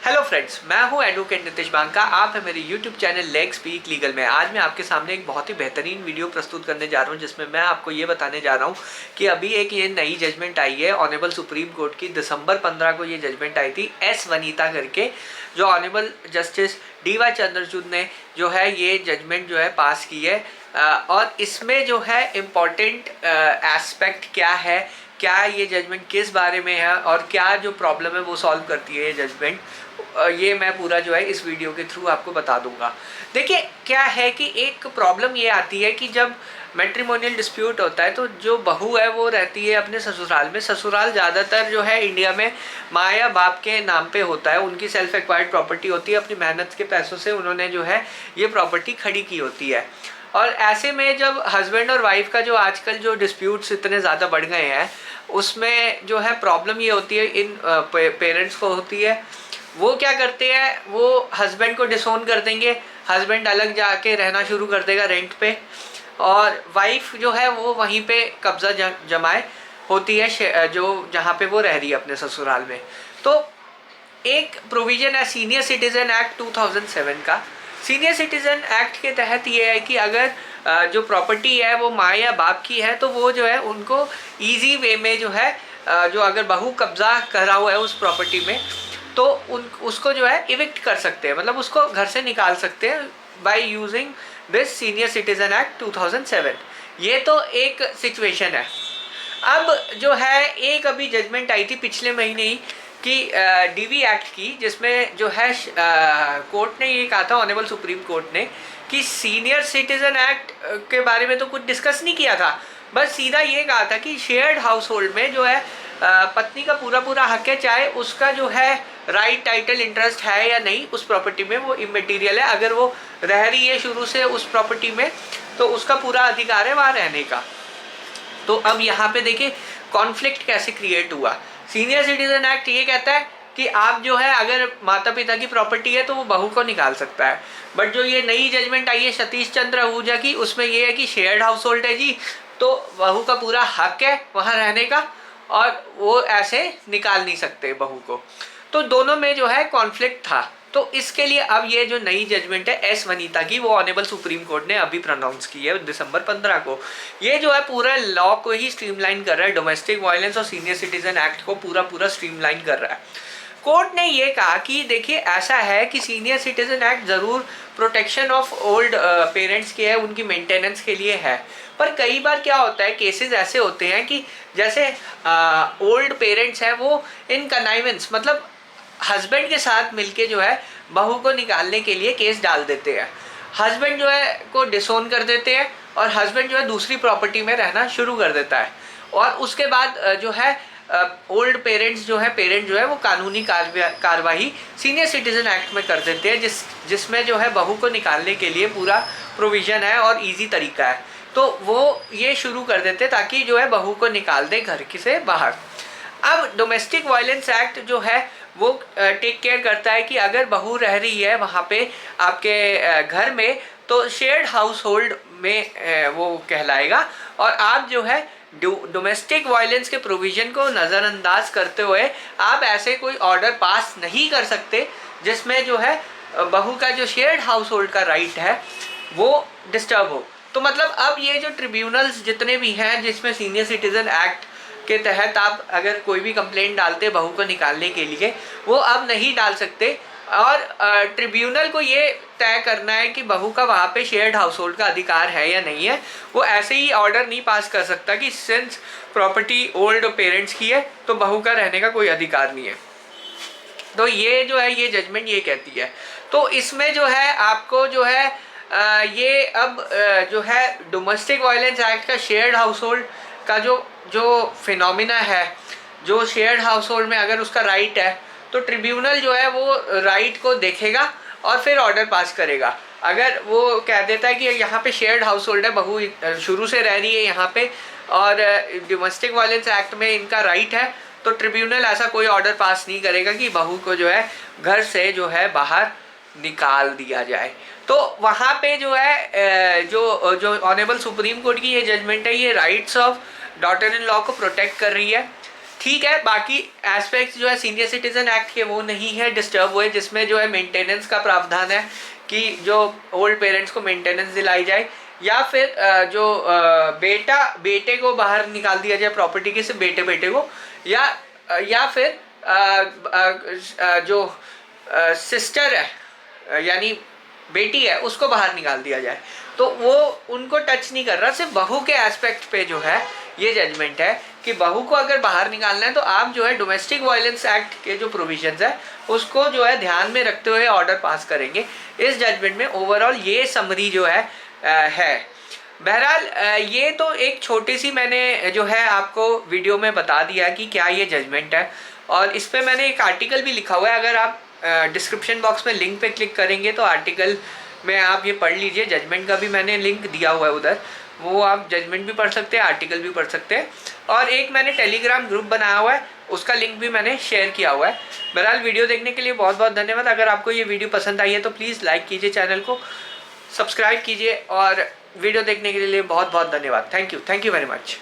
Hello friends, मैं हूं advocate Nitish Banka. आप है मेरे YouTube channel leg speak legal में। आज मैं आपके सामने एक बहुत ही बेहतरीन वीडियो प्रस्तुत करने जा रहा हूं जिसमें मैं आपको ये बताने जा रहा हूं कि अभी एक ये नई जजमेंट आई है ऑनरेबल सुप्रीम कोर्ट की। दिसंबर 15 को ये जजमेंट आई थी एस वनीता करके, जो ऑनरेबल जस्टिस DY चंद्रचूड़ ने जो है ये जजमेंट जो है पास की है। और इसमें जो है इम्पॉर्टेंट एस्पेक्ट क्या है, क्या ये जजमेंट किस बारे में है और क्या जो प्रॉब्लम है वो सॉल्व करती है ये जजमेंट, ये मैं पूरा जो है इस वीडियो के थ्रू आपको बता दूंगा। देखिए क्या है कि एक प्रॉब्लम ये आती है कि जब मैट्रिमोनियल डिस्प्यूट होता है तो जो बहू है वो रहती है अपने ससुराल में। ससुराल ज़्यादातर जो है इंडिया में माँ या बाप के नाम पे होता है, उनकी सेल्फ एक्वायर्ड प्रॉपर्टी होती है, अपनी मेहनत के पैसों से उन्होंने जो है ये प्रॉपर्टी खड़ी की होती है। और ऐसे में जब हस्बैंड और वाइफ का जो आजकल जो डिस्प्यूट्स इतने ज़्यादा बढ़ गए हैं उसमें जो है प्रॉब्लम ये होती है इन पेरेंट्स को होती है। वो क्या करते हैं, वो हस्बैंड को डिसोन कर देंगे, हस्बैंड अलग जाके रहना शुरू कर देगा रेंट पे, और वाइफ जो है वो वहीं पे कब्जा जमाए होती है जो जहाँ पे वो रह रही है अपने ससुराल में। तो एक प्रोविज़न है सीनियर सिटीज़न एक्ट 2007 का। सीनियर सिटीज़न एक्ट के तहत ये है कि अगर जो प्रॉपर्टी है वो माँ या बाप की है तो वो जो है उनको इजी वे में जो है जो अगर बहू कब्जा करा हुआ है उस प्रॉपर्टी में तो उसको जो है इविक्ट कर सकते हैं, मतलब उसको घर से निकाल सकते हैं by using this senior citizen act 2007। ये तो एक सिचुएशन है। अब जो है एक अभी जजमेंट आई थी पिछले महीने ही कि DV एक्ट की, जिसमें जो है कोर्ट ने ये कहा था, ऑनरेबल सुप्रीम कोर्ट ने, कि सीनियर सिटीज़न एक्ट के बारे में तो कुछ डिस्कस नहीं किया था, बस सीधा ये कहा था कि शेयर्ड हाउस होल्ड में जो है पत्नी का पूरा पूरा हक है, चाहे उसका जो है राइट टाइटल इंटरेस्ट है या नहीं उस प्रॉपर्टी में, वो इमेटीरियल है। अगर वो रह रही है शुरू से उस प्रॉपर्टी में तो उसका पूरा अधिकार है वहाँ रहने का। तो अब यहाँ पे देखिए कॉन्फ्लिक्ट कैसे क्रिएट हुआ। सीनियर सिटीजन एक्ट ये कहता है कि आप जो है अगर माता पिता की प्रॉपर्टी है तो वो बहू को निकाल सकता है, बट जो ये नई जजमेंट आई है सतीश चंद्र आहूजा की, उसमें ये है कि शेयर्ड हाउस होल्ड है जी, तो बहू का पूरा हक है वहाँ रहने का और वो ऐसे निकाल नहीं सकते बहू को। तो दोनों में जो है कॉन्फ्लिक्ट था। तो इसके लिए अब ये जो नई जजमेंट है एस वनीता की, वो ऑनरेबल सुप्रीम कोर्ट ने अभी प्रोनाउंस की है दिसंबर 15 को। ये जो है पूरा लॉ को ही स्ट्रीमलाइन कर रहा है, डोमेस्टिक वायलेंस और सीनियर सिटीजन एक्ट को पूरा स्ट्रीमलाइन कर रहा है। कोर्ट ने ये कहा कि देखिए ऐसा है कि सीनियर सिटीजन एक्ट ज़रूर प्रोटेक्शन ऑफ ओल्ड पेरेंट्स की है, उनकी मेंटेनेंस के लिए है, पर कई बार क्या होता है केसेस ऐसे होते हैं कि जैसे ओल्ड पेरेंट्स हैं वो इन कनाइवेंस, मतलब हस्बैंड के साथ मिलके जो है बहू को निकालने के लिए केस डाल देते हैं। हस्बैंड जो है को डिसोन कर देते हैं और हस्बैंड जो है दूसरी प्रॉपर्टी में रहना शुरू कर देता है, और उसके बाद जो है ओल्ड पेरेंट्स जो है पेरेंट जो है वो कानूनी कार्रवाई सीनियर सिटीजन एक्ट में कर देते हैं, जिसमें जो है बहू को निकालने के लिए पूरा प्रोविज़न है और इजी तरीका है। तो वो ये शुरू कर देते हैं ताकि जो है बहू को निकाल दे घर से बाहर। अब डोमेस्टिक वायलेंस एक्ट जो है वो टेक केयर करता है कि अगर बहू रह रही है वहाँ पे आपके घर में तो शेयर्ड हाउस होल्ड में वो कहलाएगा, और आप जो है डोमेस्टिक वायलेंस के प्रोविज़न को नज़रअंदाज करते हुए आप ऐसे कोई ऑर्डर पास नहीं कर सकते जिसमें जो है बहू का जो शेयर्ड हाउस होल्ड का राइट है वो डिस्टर्ब हो। तो मतलब अब ये जो ट्रिब्यूनल्स जितने भी हैं जिसमें सीनियर सिटीज़न एक्ट के तहत आप अगर कोई भी कंप्लेंट डालते बहू को निकालने के लिए, वो अब नहीं डाल सकते, और ट्रिब्यूनल को ये तय करना है कि बहू का वहाँ पे शेयर्ड हाउस होल्ड का अधिकार है या नहीं है। वो ऐसे ही ऑर्डर नहीं पास कर सकता कि सिंस प्रॉपर्टी ओल्ड पेरेंट्स की है तो बहू का रहने का कोई अधिकार नहीं है। तो ये जो है ये जजमेंट ये कहती है। तो इसमें जो है आपको जो है ये अब जो है डोमेस्टिक वायलेंस एक्ट का शेयर्ड हाउस होल्ड का जो फिनोमिना है, जो शेयर्ड हाउस होल्ड में अगर उसका राइट है तो ट्रिब्यूनल जो है वो राइट को देखेगा और फिर ऑर्डर पास करेगा। अगर वो कह देता है कि यहाँ पे शेयर्ड हाउस होल्ड है, बहू शुरू से रह रही है यहाँ पे और डोमेस्टिक वायलेंस एक्ट में इनका राइट है, तो ट्रिब्यूनल ऐसा कोई ऑर्डर पास नहीं करेगा कि बहू को जो है घर से जो है बाहर निकाल दिया जाए। तो वहाँ पे जो है जो ऑनरेबल सुप्रीम कोर्ट की ये जजमेंट है ये rights of daughter in law को प्रोटेक्ट कर रही है। ठीक है, बाकी एस्पेक्ट्स जो है सीनियर सिटीजन एक्ट के वो नहीं है डिस्टर्ब हुए, जिसमें जो है मेंटेनेंस का प्रावधान है कि जो ओल्ड पेरेंट्स को मेंटेनेंस दिलाई जाए, या फिर जो बेटे को बाहर निकाल दिया जाए प्रॉपर्टी के, सिर्फ बेटे को, या फिर जो सिस्टर है यानी बेटी है उसको बाहर निकाल दिया जाए। तो वो उनको टच नहीं कर रहा, सिर्फ बहू के एस्पेक्ट पे जो है ये जजमेंट है कि बहू को अगर बाहर निकालना है तो आप जो है डोमेस्टिक वायलेंस एक्ट के जो प्रोविजंस है उसको जो है ध्यान में रखते हुए ऑर्डर पास करेंगे। इस जजमेंट में ओवरऑल ये समरी जो है बहरहाल ये तो एक छोटी सी मैंने जो है आपको वीडियो में बता दिया कि क्या ये जजमेंट है, और इस पर मैंने एक आर्टिकल भी लिखा हुआ है। अगर आप डिस्क्रिप्शन बॉक्स में लिंक पे क्लिक करेंगे तो आर्टिकल में आप ये पढ़ लीजिए, जजमेंट का भी मैंने लिंक दिया हुआ है उधर, वो आप जजमेंट भी पढ़ सकते हैं, आर्टिकल भी पढ़ सकते हैं। और एक मैंने टेलीग्राम ग्रुप बनाया हुआ है, उसका लिंक भी मैंने शेयर किया हुआ है। बहरहाल वीडियो देखने के लिए बहुत बहुत धन्यवाद। अगर आपको ये वीडियो पसंद आई है तो प्लीज़ लाइक कीजिए, चैनल को सब्सक्राइब कीजिए, और वीडियो देखने के लिए बहुत बहुत धन्यवाद। Thank you very much.